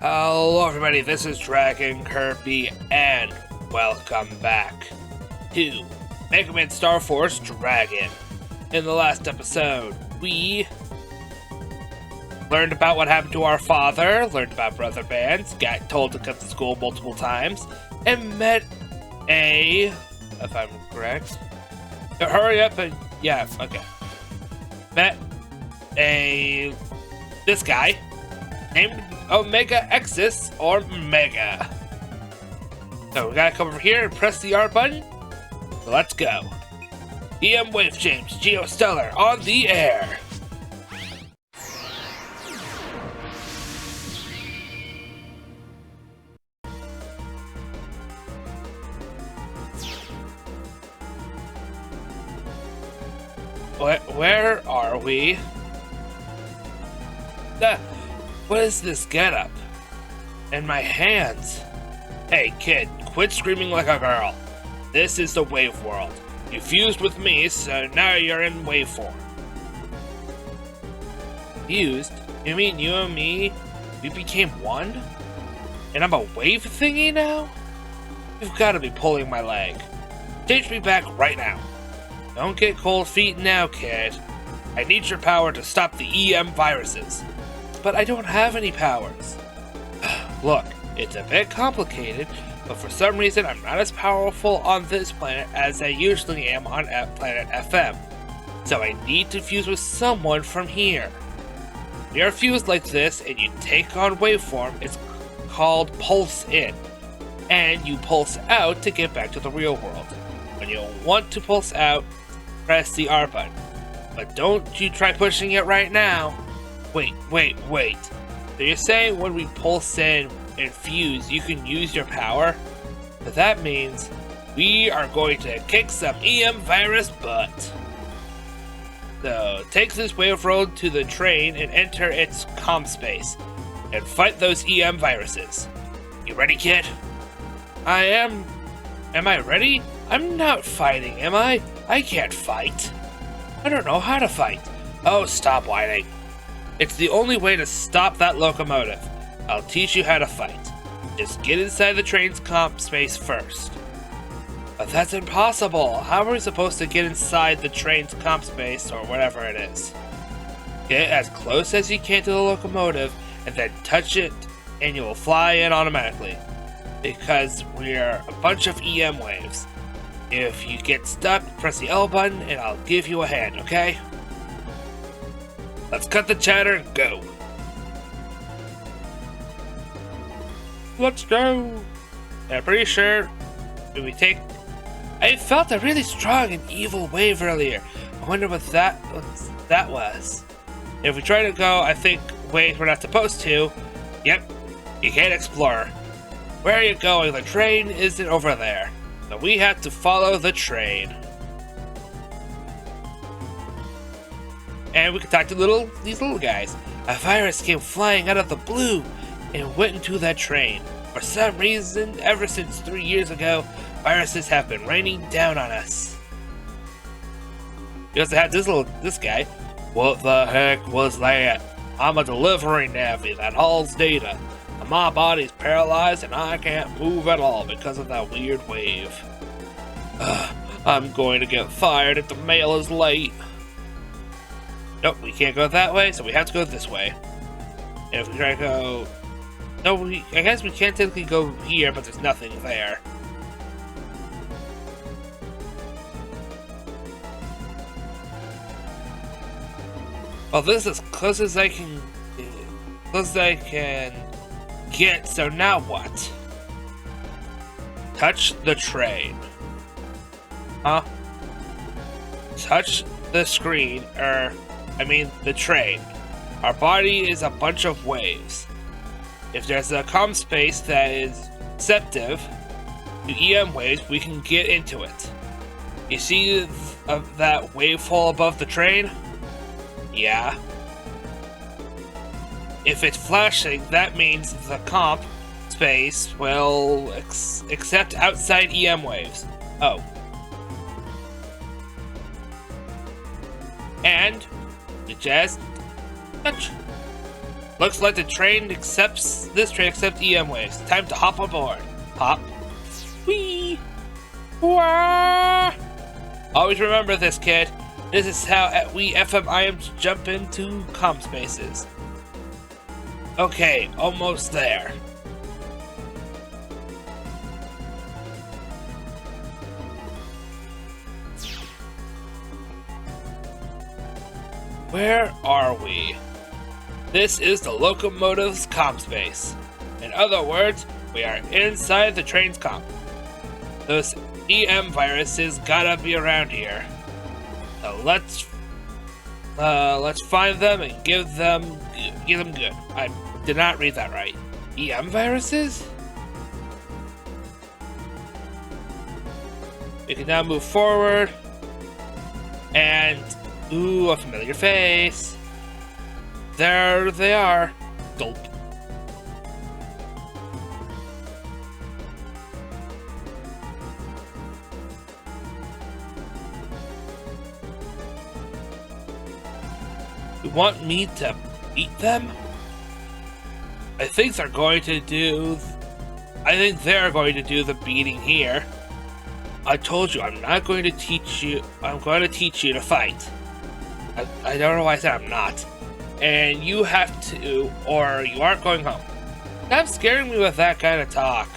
Hello everybody, this is DragonKirby, and welcome back to Mega Man Starforce Dragon. In the last episode, we learned about what happened to our father, learned about brother bands, got told to come to school multiple times, and met if I'm correct, hurry up and, yeah, okay. Met this guy named Omega Exis, or Mega. So we gotta come over here and press the R button. So let's go. EM Wave James, Geostellar, on the air. Where are we? What is this getup? And my hands. Hey kid, quit screaming like a girl. This is the wave world. You fused with me, so now you're in wave form. Fused? You mean you and me, we became one? And I'm a wave thingy now? You've got to be pulling my leg. Change me back right now. Don't get cold feet now, kid. I need your power to stop the EM viruses. But I don't have any powers. Look, it's a bit complicated, but for some reason I'm not as powerful on this planet as I usually am on planet FM. So I need to fuse with someone from here. When you're fused like this and you take on waveform, it's called pulse in. And you pulse out to get back to the real world. When you want to pulse out, press the R button. But don't you try pushing it right now. Wait. So you're saying when we pulse in and fuse, you can use your power? But that means we are going to kick some EM virus butt. So take this wave road to the train and enter its comm space. And fight those EM viruses. You ready, kid? I am. Am I ready? I'm not fighting, am I? I can't fight. I don't know how to fight. Oh, stop whining. It's the only way to stop that locomotive. I'll teach you how to fight. Just get inside the train's comp space first. But that's impossible. How are we supposed to get inside the train's comp space, or whatever it is? Get as close as you can to the locomotive, and then touch it, and you will fly in automatically. Because we're a bunch of EM waves. If you get stuck, press the L button, and I'll give you a hand, okay? Let's cut the chatter and go. Let's go. I'm pretty sure we take. I felt a really strong and evil wave earlier. I wonder what that was. If we try to go, I think ways we're not supposed to. Yep, you can't explore. Where are you going? The train isn't over there. So we have to follow the train. And we can talk to these little guys. A virus came flying out of the blue and went into that train. For some reason, ever since 3 years ago, viruses have been raining down on us. We also have this guy. What the heck was that? I'm a delivery navvy that hauls data. My body's paralyzed and I can't move at all because of that weird wave. I'm going to get fired if the mail is late. Nope, we can't go that way, so we have to go this way. And if we try to go... No, I guess we can't technically go here, but there's nothing there. Well, this is as close as I can... get, so now what? Touch the train. Huh? Touch the screen, the train. Our body is a bunch of waves. If there's a comm space that is receptive to EM waves, we can get into it. You see that wave hole above the train? Yeah. If it's flashing, that means the comp space will accept outside EM waves. Oh. And you just touch. Looks like this train accepts EM waves. Time to hop aboard. Hop. Whee! Wah! Always remember this, kid. This is how we FMIMs jump into comm spaces. Okay, almost there. Where are we? This is the locomotive's comm space. In other words, we are inside the train's comm. Those EM viruses gotta be around here. So let's find them and give them good. I did not read that right. EM viruses? We can now move forward. And ooh, a familiar face. There they are. Gulp. You want me to beat them? I think they're going to do the beating here. I told you I'm not going to teach you. I'm going to teach you to fight. I don't know why I said I'm not. And you have to, or you aren't going home. Stop scaring me with that kind of talk.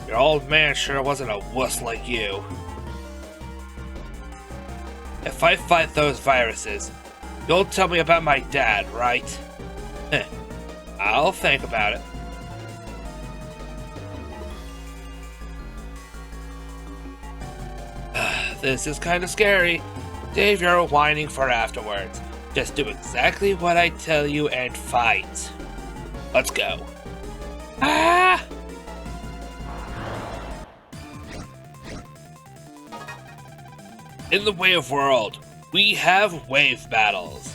Your old man sure wasn't a wuss like you. If I fight those viruses, you'll tell me about my dad, right? I'll think about it. This is kind of scary. Save your whining for afterwards. Just do exactly what I tell you and fight. Let's go. Ah! In the wave world, we have wave battles.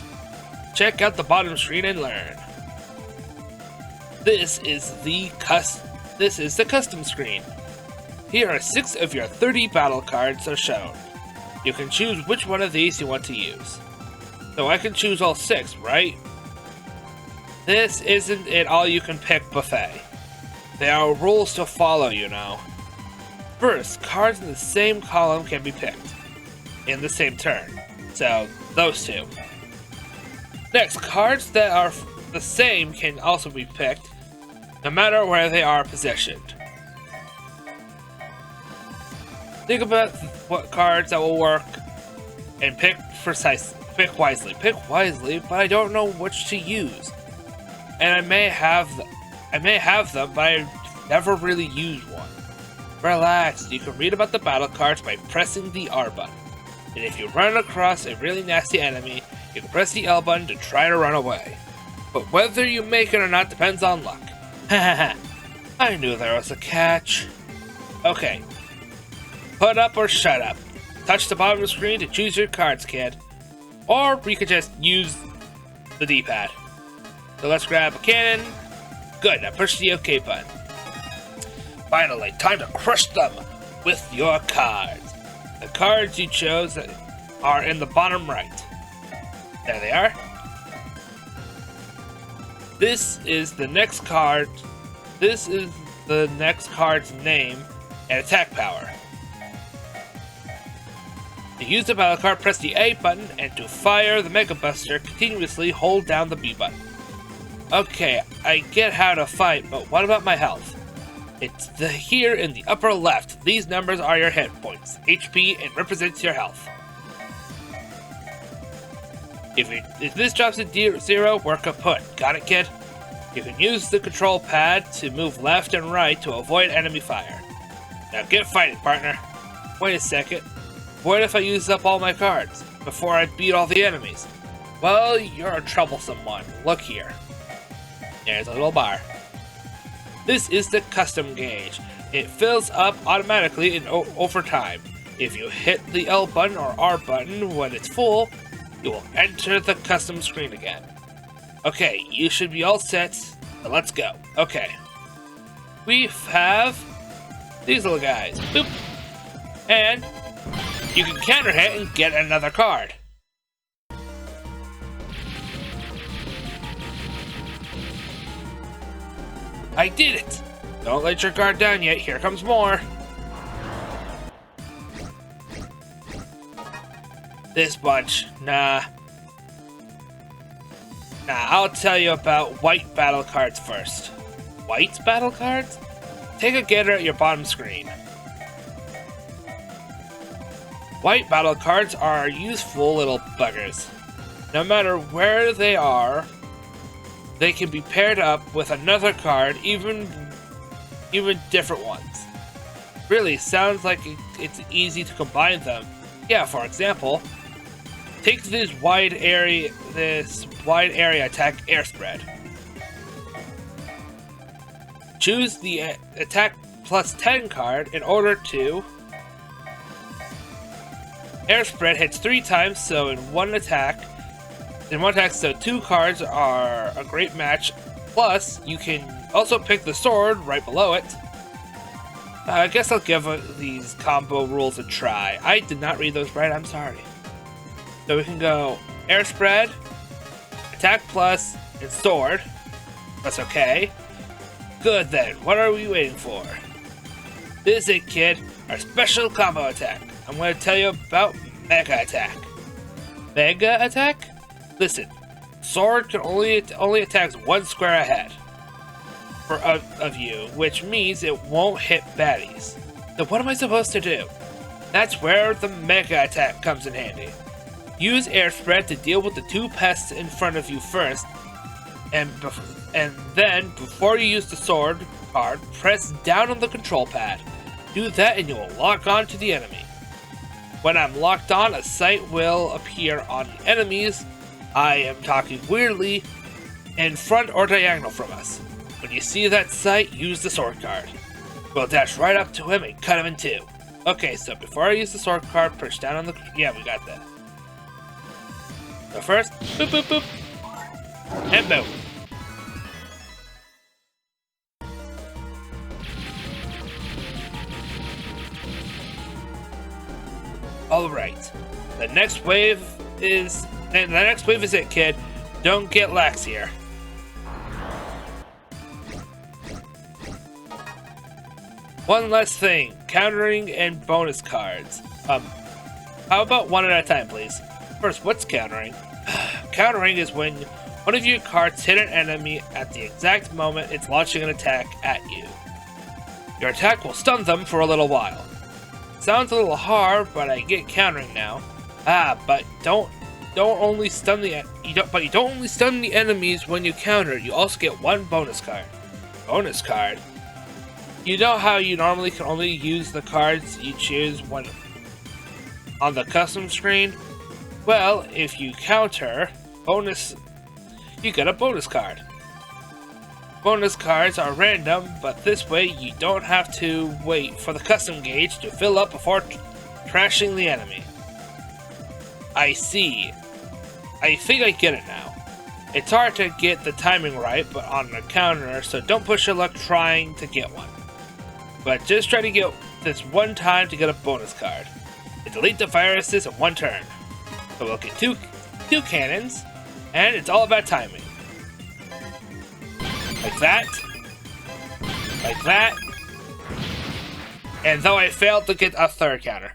Check out the bottom screen and learn. This is the custom screen. Here are 6 of your 30 battle cards are shown. You can choose which one of these you want to use. So I can choose all 6, right? This isn't an all-you-can-pick buffet. There are rules to follow, you know. First, cards in the same column can be picked in the same turn. So, those 2. Next, cards that are the same can also be picked, no matter where they are positioned. Think about what cards that will work, and pick wisely. Pick wisely, but I don't know which to use. And I may have them, but I've never really used one. Relax, you can read about the battle cards by pressing the R button. And if you run across a really nasty enemy, you can press the L button to try to run away. But whether you make it or not depends on luck. Hahaha, I knew there was a catch. Okay. Put up or shut up. Touch the bottom of the screen to choose your cards, kid. Or we could just use the D-pad. So let's grab a cannon. Good, now push the OK button. Finally, time to crush them with your cards. The cards you chose are in the bottom right. There they are. This is the next card. This is the next card's name and attack power. To use the battle card, press the A button, and to fire the Mega Buster, continuously hold down the B button. Okay, I get how to fight, but what about my health? It's here in the upper left. These numbers are your hit points, HP, and represents your health. If this drops to 0, we're kaput. Got it, kid? You can use the control pad to move left and right to avoid enemy fire. Now get fighting, partner. Wait a second. What if I use up all my cards before I beat all the enemies? Well, you're a troublesome one. Look here. There's a little bar. This is the custom gauge. It fills up automatically over time. If you hit the L button or R button when it's full, you will enter the custom screen again. Okay, you should be all set. So let's go. Okay. We have these little guys. Boop. And you can counter hit and get another card. I did it! Don't let your guard down yet, here comes more! This bunch, nah. I'll tell you about white battle cards first. White battle cards? Take a gander at your bottom screen. White battle cards are useful little buggers. No matter where they are, they can be paired up with another card, even different ones. Really, sounds like it's easy to combine them. Yeah, for example, take this wide area attack air spread. Choose the attack plus 10 card in order to. Air spread hits 3 times, so in one attack, so 2 cards are a great match. Plus, you can also pick the sword right below it. I guess I'll give these combo rules a try. I did not read those right, I'm sorry. So we can go air spread, attack plus, and sword. That's okay. Good then, what are we waiting for? This is it, kid, our special combo attack. I'm going to tell you about Mega Attack. Mega Attack? Listen, sword can only attacks 1 square ahead of you, which means it won't hit baddies. So what am I supposed to do? That's where the Mega Attack comes in handy. Use air spread to deal with the 2 pests in front of you first, and then before you use the sword card, press down on the control pad. Do that and you will lock on to the enemy. When I'm locked on, a sight will appear on the enemies. I am talking weirdly, in front or diagonal from us. When you see that sight, use the sword card. We'll dash right up to him and cut him in 2. Okay, so before I use the sword card, push down on the. Yeah, we got that. So first, boop boop boop, and boom. Alright. The next wave is it, kid. Don't get lax here. One last thing, countering and bonus cards. How about one at a time, please? First, what's countering? Countering is when one of your cards hit an enemy at the exact moment it's launching an attack at you. Your attack will stun them for a little while. Sounds a little hard, but I get countering now. But you don't only stun the enemies when you counter. You also get 1 bonus card. Bonus card? You know how you normally can only use the cards you choose when on the custom screen? Well, if you counter you get a bonus card. Bonus cards are random, but this way you don't have to wait for the custom gauge to fill up before trashing the enemy. I see. I think I get it now. It's hard to get the timing right, but on a counter, so don't push your luck trying to get one. But just try to get this one time to get a bonus card. And delete the viruses in 1 turn. So we'll get two cannons, and it's all about timing. Like that. Like that. And though I failed to get a 3rd counter.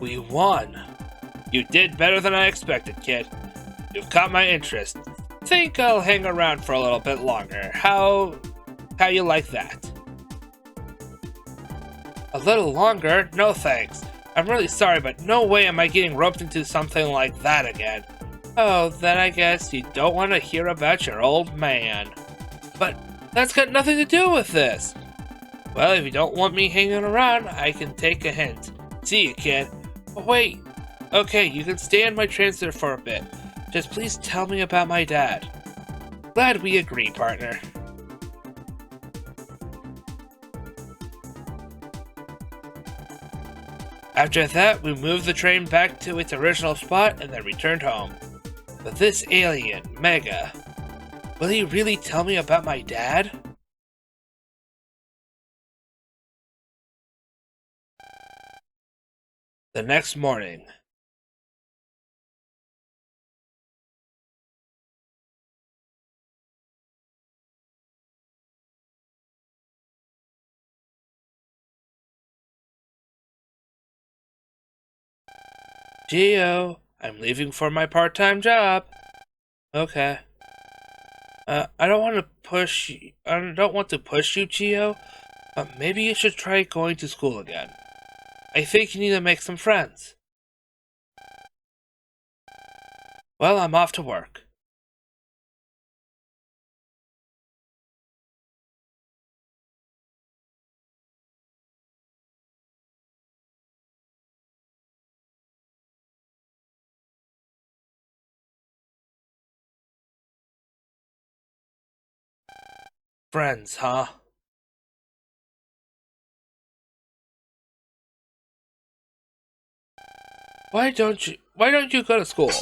We won. You did better than I expected, kid. You've caught my interest. Think I'll hang around for a little bit longer. How you like that? A little longer? No thanks. I'm really sorry, but no way am I getting roped into something like that again. Oh, then I guess you don't want to hear about your old man. But that's got nothing to do with this. Well, if you don't want me hanging around, I can take a hint. See you, kid. Oh, wait. Okay, you can stay in my transfer for a bit. Just please tell me about my dad. Glad we agree, partner. After that, we moved the train back to its original spot and then returned home. But this alien, Mega, will he really tell me about my dad? The next morning. Geo, I'm leaving for my part-time job. Okay. I don't want to push you. I don't want to push you, Geo, but maybe you should try going to school again. I think you need to make some friends. Well, I'm off to work. Friends, huh? Why don't you go to school?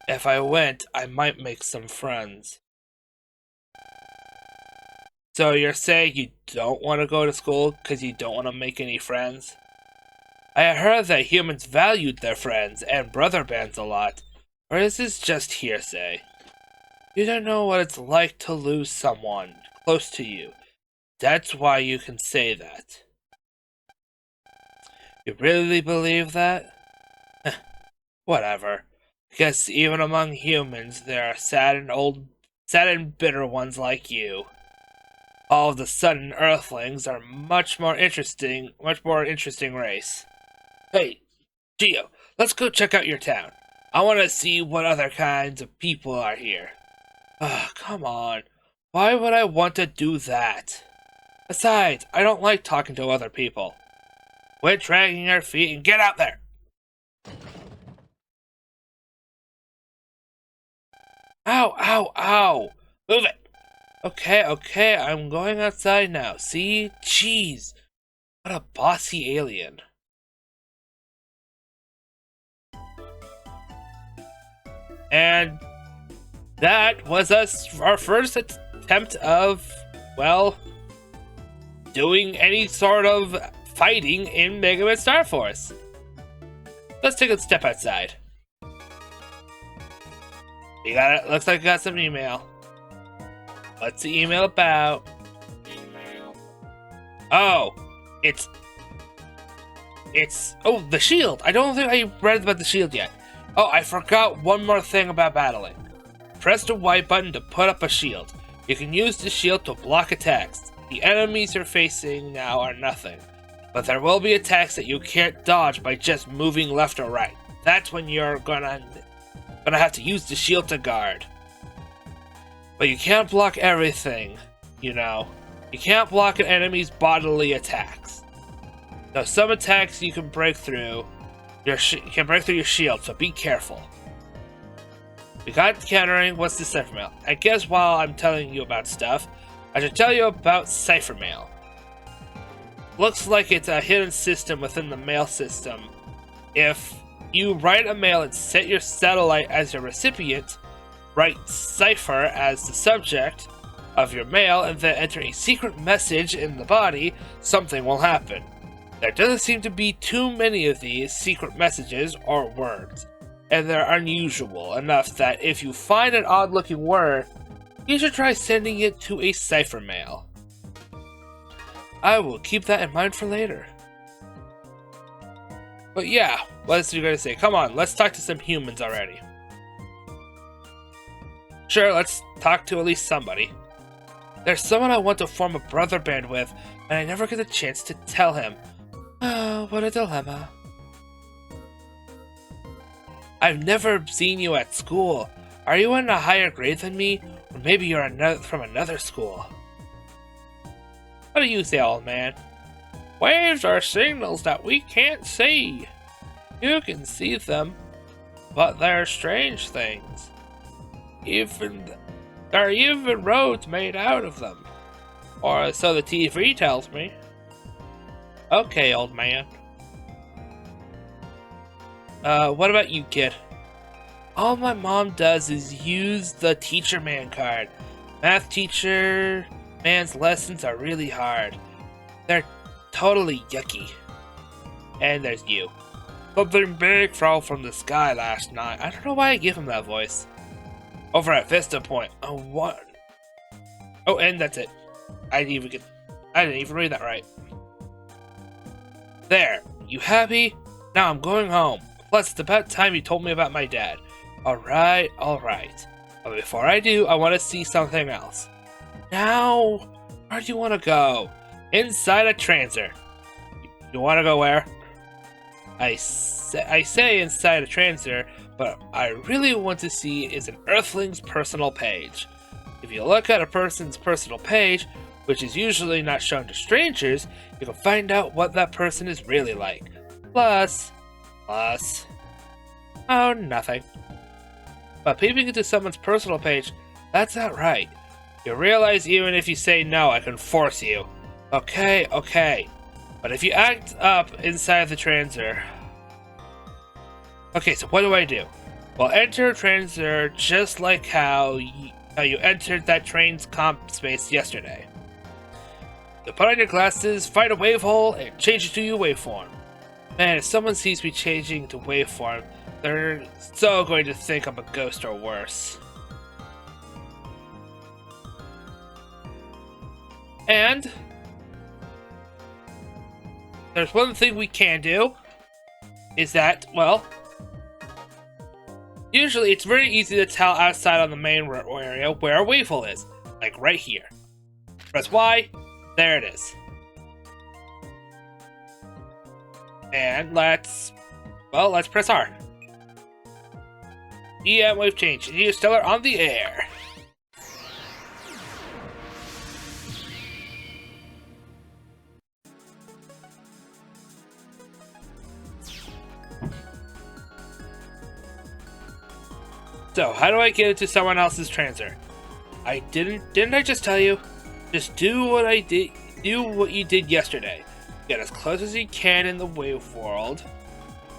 If I went, I might make some friends. So you're saying you don't want to go to school because you don't want to make any friends? I heard that humans valued their friends and brother bands a lot. Or is this just hearsay? You don't know what it's like to lose someone close to you. That's why you can say that. You really believe that? Whatever. Guess even among humans, there are sad and bitter ones like you. All of the sudden, Earthlings are much more interesting race. Hey, Geo, let's go check out your town. I want to see what other kinds of people are here. Come on. Why would I want to do that? Besides, I don't like talking to other people. Quit dragging your feet and get out there! Ow, ow, ow! Move it! Okay, I'm going outside now. See? Jeez. What a bossy alien. And that was our first attempt of, well, doing any sort of fighting in Mega Man Starforce. Let's take a step outside. We got it. Looks like we got some email. What's the email about? Oh, it's the shield. I don't think I read about the shield yet. Oh, I forgot one more thing about battling. Press the Y button to put up a shield. You can use the shield to block attacks. The enemies you're facing now are nothing, but there will be attacks that you can't dodge by just moving left or right. That's when you're gonna have to use the shield to guard. But you can't block everything, you know. You can't block an enemy's bodily attacks. Now, some attacks you can break through. You can break through your shield, so be careful. We got countering. What's the cipher mail? I guess while I'm telling you about stuff, I should tell you about cipher mail. Looks like it's a hidden system within the mail system. If you write a mail and set your satellite as your recipient, write cipher as the subject of your mail, and then enter a secret message in the body, something will happen. There doesn't seem to be too many of these secret messages or words, and they're unusual enough that if you find an odd-looking word, you should try sending it to a cipher mail. I will keep that in mind for later. But yeah, what else are you going to say? Come on, let's talk to some humans already. Sure, let's talk to at least somebody. There's someone I want to form a brother band with, and I never get a chance to tell him. Oh, what a dilemma. I've never seen you at school. Are you in a higher grade than me? Or maybe you're from another school. What do you say, old man? Waves are signals that we can't see. You can see them, but they're strange things. There are even roads made out of them. Or so the TV tells me. Okay, old man. What about you, kid? All my mom does is use the teacher man card. Math teacher man's lessons are really hard. They're totally yucky. And there's you. Something big fell from the sky last night. I don't know why I give him that voice. Over at Vista Point. Oh, what? Oh, and that's it. I didn't even read that right. There. You happy? Now I'm going home. Plus, it's about time you told me about my dad. Alright, alright. But before I do, I want to see something else. Now, where do you want to go? Inside a transer. You want to go where? I say inside a transer, but I really want to see is an Earthling's personal page. If you look at a person's personal page, which is usually not shown to strangers, you can find out what that person is really like. Plus, oh, nothing. But peeping into someone's personal page, that's not right. You realize even if you say no, I can force you. Okay, okay. But if you act up inside the transer... Okay, so what do I do? Well, enter a transer just like how you entered that train's comp space yesterday. So put on your glasses, find a wave hole, and change it to your waveform. Man, if someone sees me changing to waveform, they're so going to think I'm a ghost or worse. And there's one thing we can do, is that, well, usually it's very easy to tell outside on the main area where a wave hole is, like right here. Press Y, there it is. And let's press R. EM wave change. Geostellar on the air. So, how do I get into someone else's transer? Didn't I just tell you? Just do what you did yesterday. Get as close as you can in the wave world,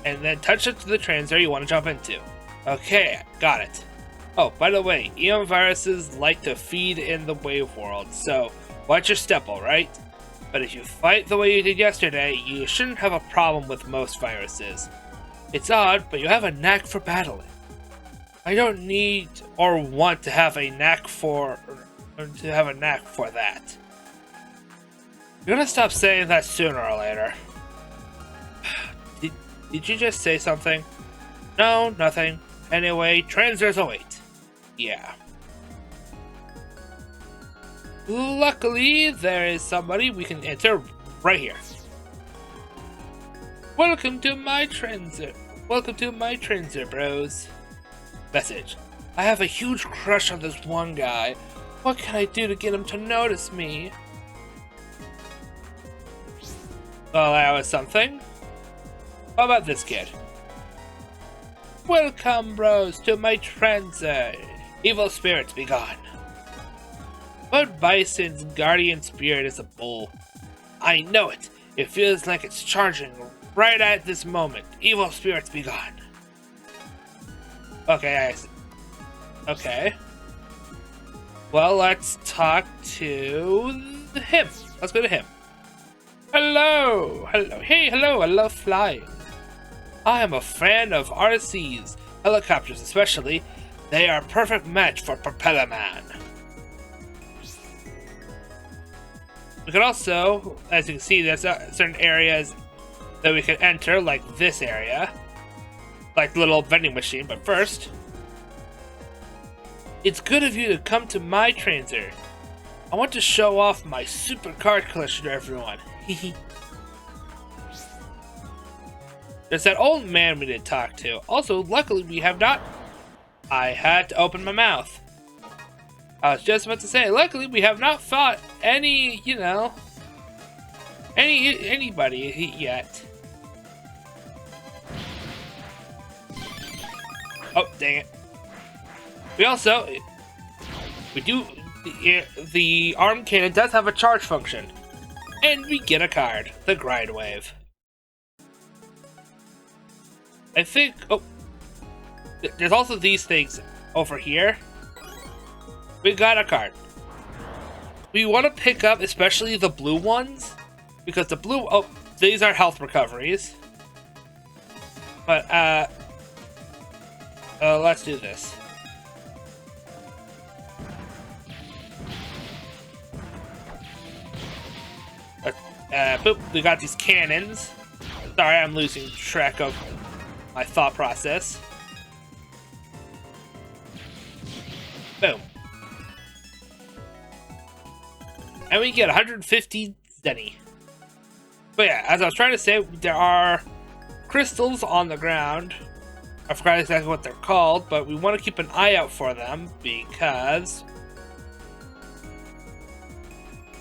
and then touch it to the transer you want to jump into. Okay, got it. Oh, by the way, EM viruses like to feed in the wave world, so watch your step, alright? But if you fight the way you did yesterday, you shouldn't have a problem with most viruses. It's odd, but you have a knack for battling. I don't need or want to have a knack for that. You're gonna stop saying that sooner or later. Did you just say something? No, nothing. Anyway, transers await. Yeah. Luckily, there is somebody we can enter right here. Welcome to my transer. Welcome to my transer, bros. Message. I have a huge crush on this one guy. What can I do to get him to notice me? Well, that was something. How about this kid? Welcome, bros, to my transer. Evil spirits, be gone. But Bison's guardian spirit is a bull. I know it. It feels like it's charging right at this moment. Evil spirits, be gone. Okay, okay. Well, let's talk to him. Let's go to him. Hello! Hello. Hey, hello, I love flying. I am a fan of RCs, helicopters especially. They are a perfect match for Propeller Man. We can also, as you can see, there's certain areas that we can enter, like this area. Like the little vending machine, but first... It's good of you to come to my transer. I want to show off my super card collection to everyone. There's that old man we did talk to. Also, luckily we have not... I had to open my mouth. I was just about to say, luckily we have not fought any, you know... anybody yet. Oh, dang it. We also... The arm cannon does have a charge function. And we get a card, the Grind Wave. I think... Oh. There's also these things over here. We got a card. We want to pick up especially the blue ones. Because the blue... Oh, these are health recoveries. But, let's do this. Boop, we got these cannons. Sorry, I'm losing track of my thought process. Boom. And we get 150 zenny. But yeah, as I was trying to say, there are crystals on the ground. I forgot exactly what they're called, but we want to keep an eye out for them because...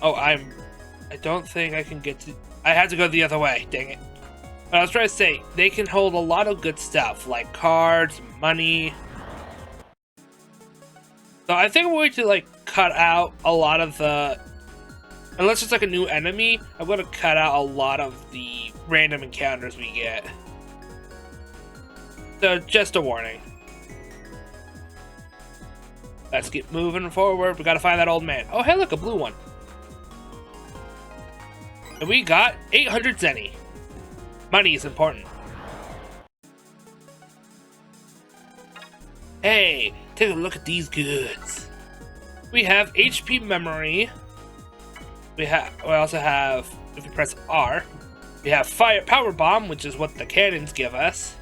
Oh, I don't think I can get to... I had to go the other way, dang it. But I was trying to say, they can hold a lot of good stuff, like cards, money. So I think we're going to, like, cut out a lot of the... Unless it's like a new enemy, I'm going to cut out a lot of the random encounters we get. So, just a warning. Let's get moving forward. We gotta find that old man. Oh, hey, look, a blue one. And we got 800 zenny. Money is important. Hey, take a look at these goods. We have HP memory. We also have, if we press R, we have power bomb, which is what the cannons give us.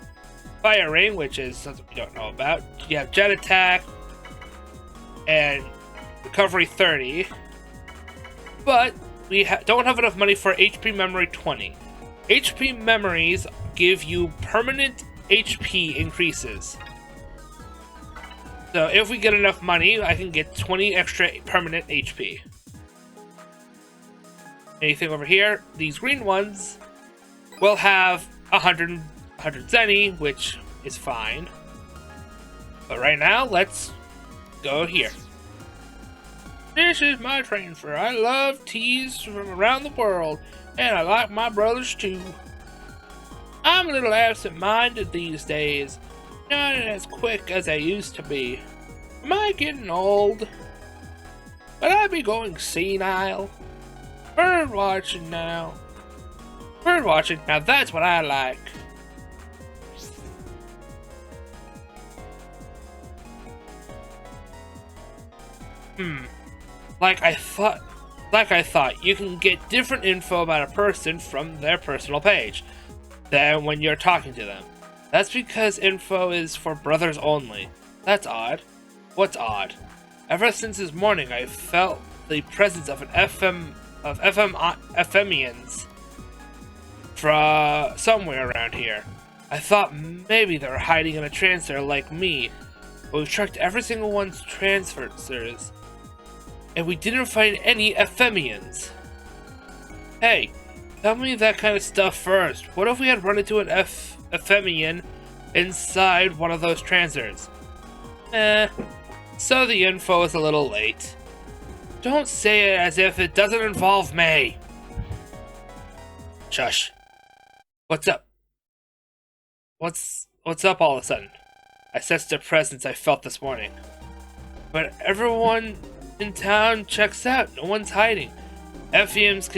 Fire ring, which is something we don't know about. You have jet attack and recovery 30. But we don't have enough money for HP memory 20. HP memories give you permanent HP increases. So if we get enough money, I can get 20 extra permanent HP. Anything over here? These green ones will have 100 zenny, which is fine. But right now, let's go here. This is my transfer. I love teas from around the world, and I like my brothers too. I'm a little absent-minded these days, not as quick as I used to be. Am I getting old? But I be going senile. Bird watching now. Bird watching, now that's what I like. Like I thought, you can get different info about a person from their personal page than when you're talking to them. That's because info is for brothers only. That's odd. What's odd? Ever since this morning, I felt the presence of FMians from somewhere around here. I thought maybe they were hiding in a transfer like me, but we've tracked every single one's transfers, and we didn't find any Ephemians. Hey, tell me that kind of stuff first. What if we had run into an Ephemian inside one of those transfers? So the info is a little late. Don't say it as if it doesn't involve me. Shush. What's up? What's up all of a sudden? I sensed a presence I felt this morning. But everyone in town checks out. No one's hiding. FEMs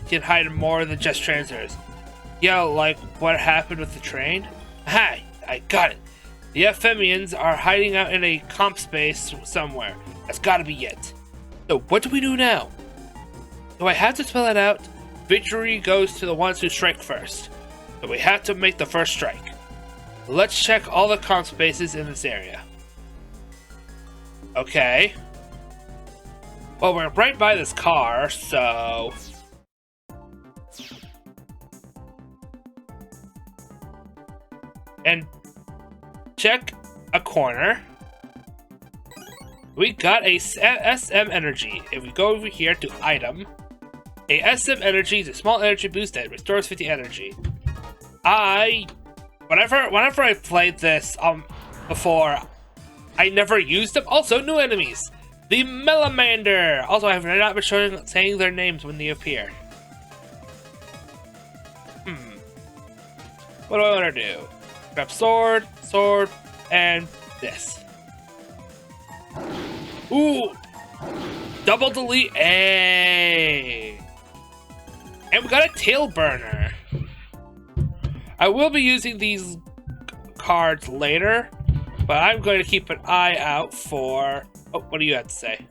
can hide more than just transfers. Yeah, like what happened with the train? Hi, I got it. The FMians are hiding out in a comp space somewhere. That's gotta be it. So what do we do now? Do I have to spell it out? Victory goes to the ones who strike first. So we have to make the first strike. Let's check all the comp spaces in this area. Okay. Well, we're right by this car, so... And check a corner. We got a SM energy. If we go over here to item, a SM energy is a small energy boost that restores 50 energy. Whenever I played this before, I never used them. Also, new enemies. The Melamander. Also, I have not been saying their names when they appear. What do I want to do? Grab sword, and this. Ooh! Double delete, A. And we got a tail burner. I will be using these cards later, but I'm going to keep an eye out for... Oh, what do you have to say?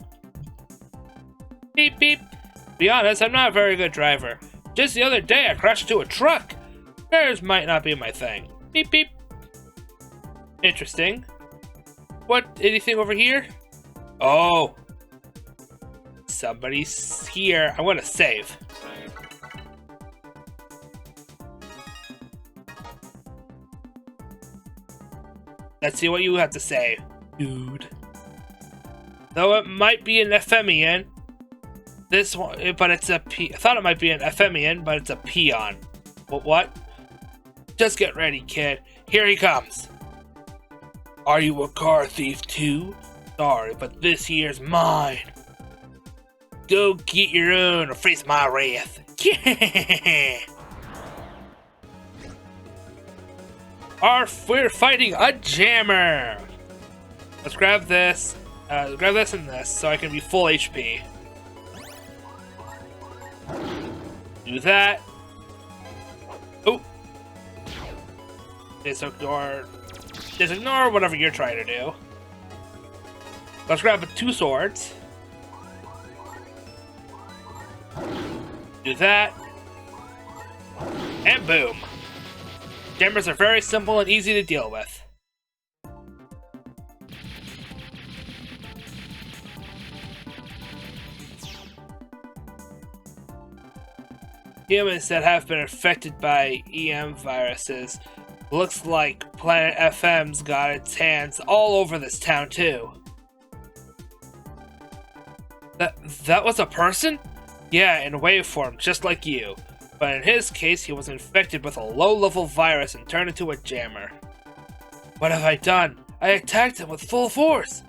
Beep, beep. To be honest, I'm not a very good driver. Just the other day, I crashed into a truck. Stairs might not be my thing. Beep beep. Interesting. What? Anything over here? Oh. Somebody's here. I'm gonna save. Let's see what you have to say, dude. Though it might be an Ephemian, this one, but it's a P. I thought it might be an Ephemian, but it's a peon. What? Just get ready, kid. Here he comes. Are you a car thief too? Sorry, but this here's mine. Go get your own or face my wrath. We're fighting a jammer. Let's grab this. Grab this and this so I can be full HP. Do that. Oh. Digignore whatever you're trying to do. Let's grab 2 swords. Do that. And boom. Jammers are very simple and easy to deal with. Humans that have been affected by EM viruses. Looks like Planet FM's got its hands all over this town too. That was a person? Yeah, in wave form, just like you. But in his case, he was infected with a low-level virus and turned into a jammer. What have I done? I attacked him with full force!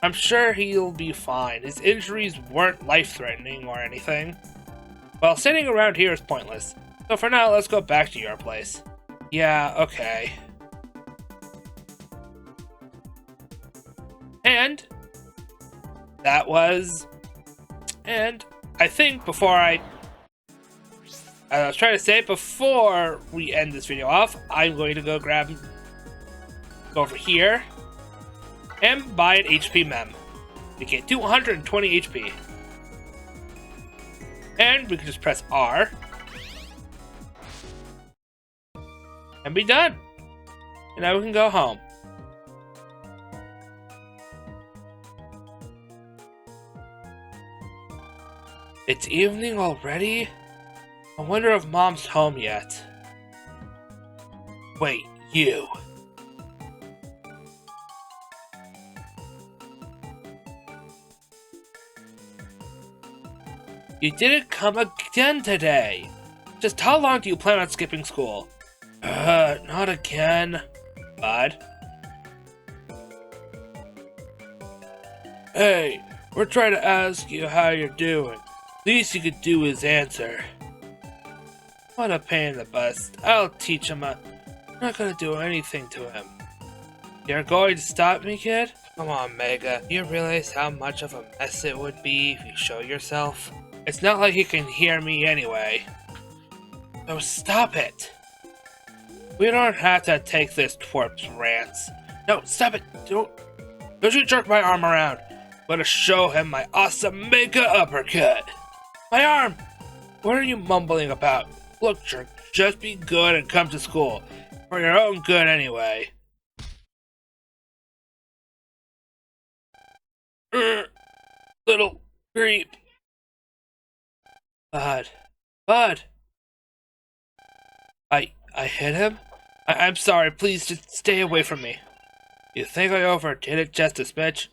I'm sure he'll be fine. His injuries weren't life-threatening or anything. Well, sitting around here is pointless. So for now, let's go back to your place. Yeah, okay. And that was... And I think before I was trying to say, before we end this video off, I'm going to go over here and buy an HP mem. We get 220 HP. And we can just press R and be done. And now we can go home. It's evening already? I wonder if Mom's home yet. Wait, you. You didn't come again today. Just how long do you plan on skipping school? Not again. Bud? Hey, we're trying to ask you how you're doing. Least you could do is answer. What a pain in the bust. I'll teach him I'm not gonna do anything to him. You're going to stop me, kid? Come on, Mega. Do you realize how much of a mess it would be if you show yourself? It's not like he can hear me anyway. So stop it. We don't have to take this twerp's rants. No, stop it. Don't you jerk my arm around. I'm gonna show him my awesome Mega uppercut. My arm! What are you mumbling about? Look, jerk, just be good and come to school. For your own good anyway. Little creep. Bud. I hit him? I'm sorry, please just stay away from me. You think I overdid it just a smidge?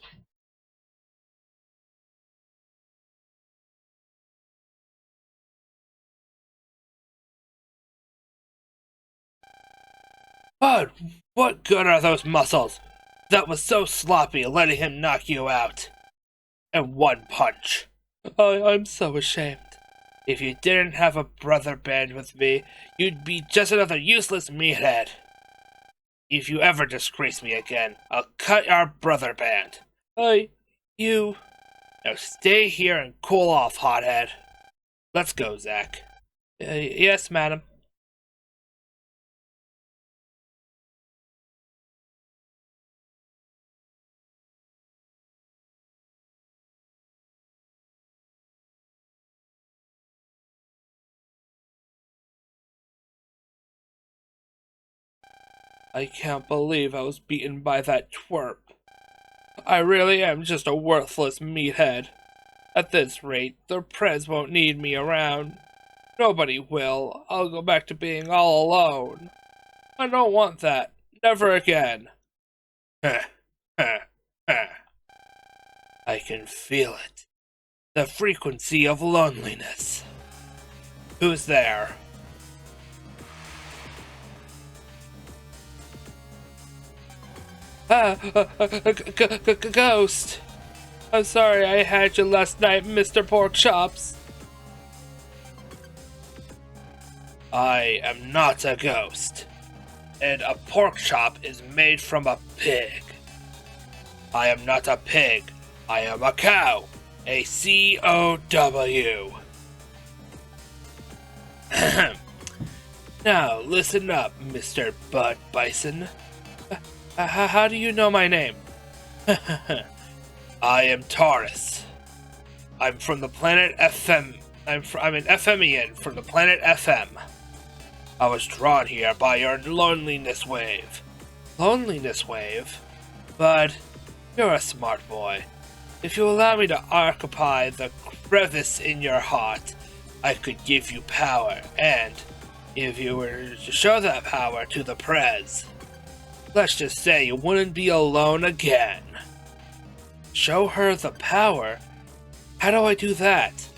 Bud, what good are those muscles? That was so sloppy, letting him knock you out. In one punch. I'm so ashamed. If you didn't have a brother band with me, you'd be just another useless meathead. If you ever disgrace me again, I'll cut our brother band. You... Now stay here and cool off, hothead. Let's go, Zach. Yes, madam. I can't believe I was beaten by that twerp. I really am just a worthless meathead. At this rate, the Prez won't need me around. Nobody will. I'll go back to being all alone. I don't want that. Never again. I can feel it. The frequency of loneliness. Who's there? Ghost. I'm sorry I had you last night, Mr. Porkchops. I am not a ghost, and a pork chop is made from a pig. I am not a pig. I am a cow. A C-O-W. Now, listen up, Mr. Bud Bison. How do you know my name? I am Taurus. I'm from the planet FM. I'm an FMian from the planet FM. I was drawn here by your loneliness wave. Loneliness wave? Bud, you're a smart boy. If you allow me to occupy the crevice in your heart, I could give you power, and if you were to show that power to the Prez, let's just say you wouldn't be alone again. Show her the power? How do I do that?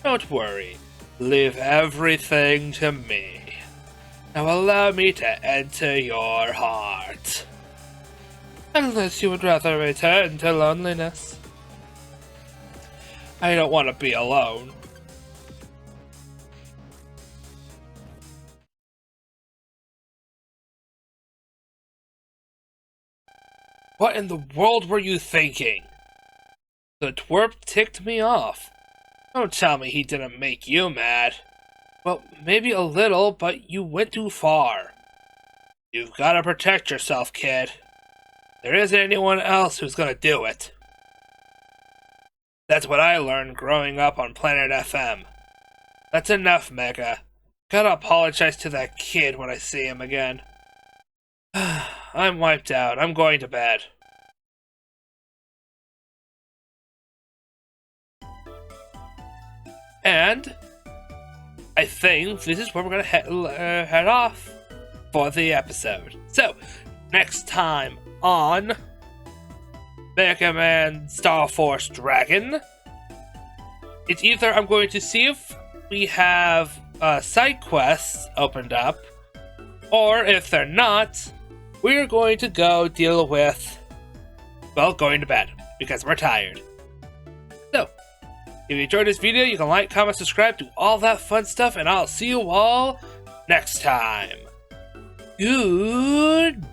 Don't worry. Leave everything to me. Now allow me to enter your heart. Unless you would rather return to loneliness. I don't want to be alone. What in the world were you thinking? The twerp ticked me off. Don't tell me he didn't make you mad. Well, maybe a little, but you went too far. You've got to protect yourself, kid. There isn't anyone else who's gonna do it. That's what I learned growing up on Planet FM. That's enough, Mega. Gotta apologize to that kid when I see him again. I'm wiped out. I'm going to bed. And I think this is where we're gonna head off for the episode. So, next time on Mega Man Starforce Dragon, it's either I'm going to see if we have side quests opened up, or if they're not, we're going to go deal with, well, going to bed, because we're tired. So, if you enjoyed this video, you can like, comment, subscribe, do all that fun stuff, and I'll see you all next time. Goodbye.